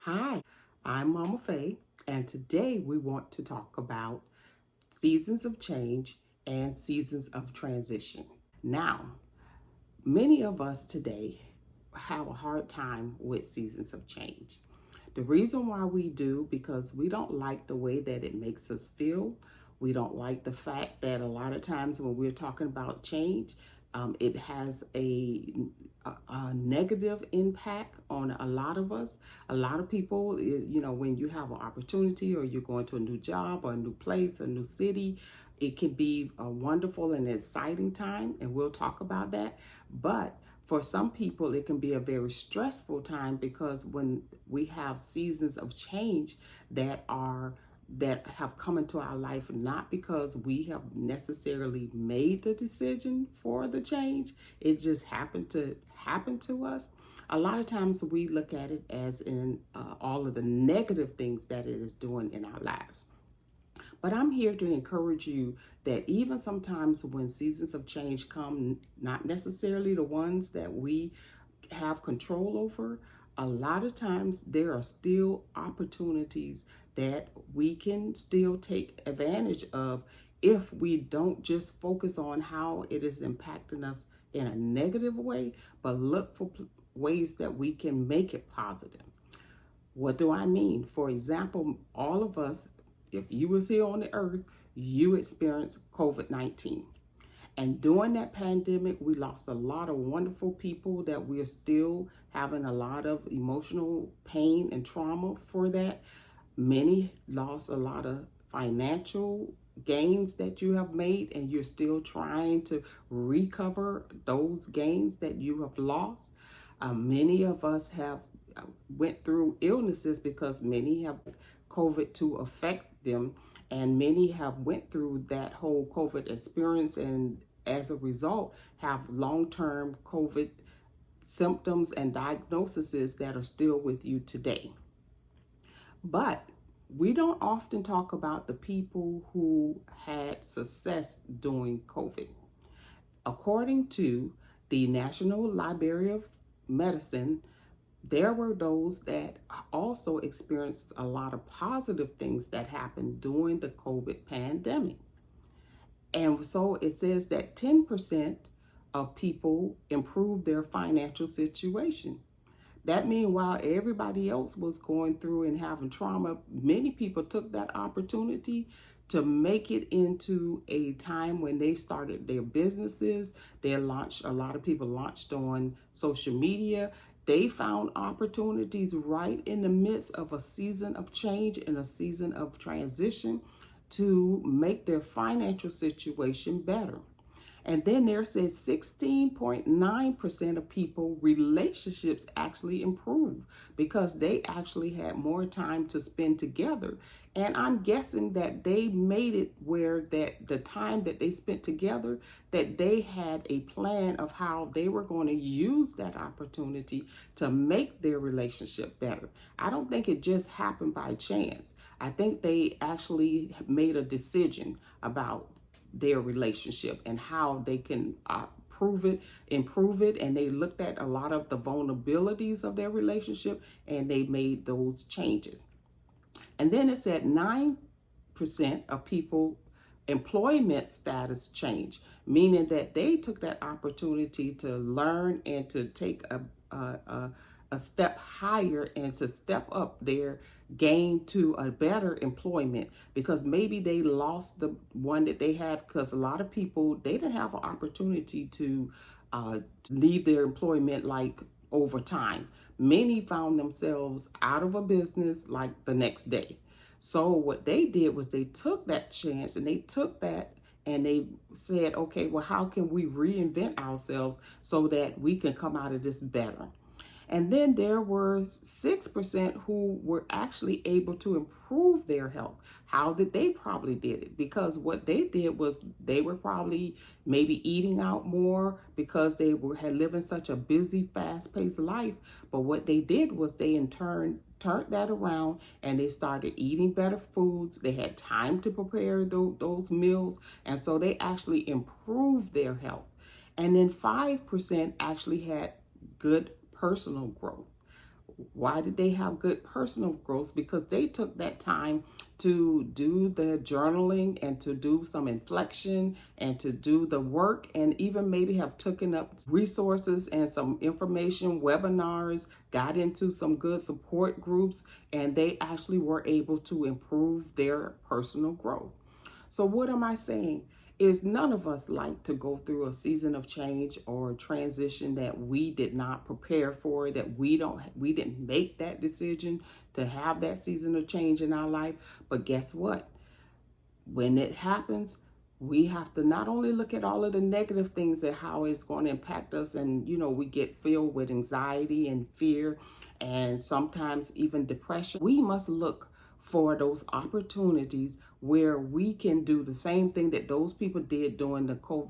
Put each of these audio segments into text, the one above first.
Hi, I'm Mama Faye, and today we want to talk about seasons of change and seasons of transition. Now, many of us today have a hard time with seasons of change. The reason why we do, because we don't like the way that it makes us feel. We don't like the fact that a lot of times when we're talking about change, it has a negative impact on a lot of us. A lot of people, when you have an opportunity or you're going to a new job or a new place, a new city, it can be a wonderful and exciting time, and we'll talk about that. But for some people, it can be a very stressful time because when we have seasons of change that have come into our life, not because we have necessarily made the decision for the change, it just happened to happen to us. A lot of times we look at it as in all of the negative things that it is doing in our lives. But I'm here to encourage you that even sometimes when seasons of change come, not necessarily the ones that we have control over, a lot of times there are still opportunities that we can still take advantage of if we don't just focus on how it is impacting us in a negative way, but look for ways that we can make it positive. What do I mean? For example, all of us, if you was here on the earth, you experienced COVID-19. And during that pandemic, we lost a lot of wonderful people that we are still having a lot of emotional pain and trauma for that. Many lost a lot of financial gains that you have made, and you're still trying to recover those gains that you have lost. Many of us have went through illnesses because many have COVID to affect them, and many have went through that whole COVID experience, and as a result have long-term COVID symptoms and diagnoses that are still with you today. But we don't often talk about the people who had success during COVID. According to the National Library of Medicine, there were those that also experienced a lot of positive things that happened during the COVID pandemic. And so it says that 10% of people improved their financial situation. That means while everybody else was going through and having trauma, many people took that opportunity to make it into a time when they started their businesses. A lot of people launched on social media. They found opportunities right in the midst of a season of change and a season of transition to make their financial situation better. And then there says 16.9% of people relationships actually improved because they actually had more time to spend together. And I'm guessing that they made it where that the time that they spent together, that they had a plan of how they were going to use that opportunity to make their relationship better. I don't think it just happened by chance. I think they actually made a decision about their relationship and how they can improve it. And they looked at a lot of the vulnerabilities of their relationship and they made those changes. And then it said 9% of people employment status change, meaning that they took that opportunity to learn and to take a step higher and to step up their gain to a better employment, because maybe they lost the one that they had, because a lot of people, they didn't have an opportunity to leave their employment like over time. Many found themselves out of a business like the next day. So what they did was they took that chance and they took that and they said, okay, well, how can we reinvent ourselves so that we can come out of this better? And then there were 6% who were actually able to improve their health. How did they probably did it? Because what they did was they were probably maybe eating out more because they had living such a busy, fast-paced life. But what they did was they in turn turned that around and they started eating better foods. They had time to prepare those meals. And so they actually improved their health. And then 5% actually had good personal growth. Why did they have good personal growth? Because they took that time to do the journaling and to do some inflection and to do the work, and even maybe have taken up resources and some information, webinars, got into some good support groups, and they actually were able to improve their personal growth. So what am I saying? Is none of us like to go through a season of change or transition that we did not prepare for, that we didn't make that decision to have that season of change in our life. But guess what? When it happens, we have to not only look at all of the negative things and how it's going to impact us, and we get filled with anxiety and fear and sometimes even depression. We must look for those opportunities where we can do the same thing that those people did during the COVID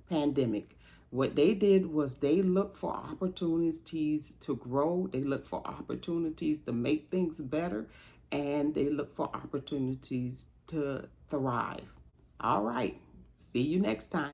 pandemic. What they did was they looked for opportunities to grow, they looked for opportunities to make things better, and they looked for opportunities to thrive. All right, see you next time.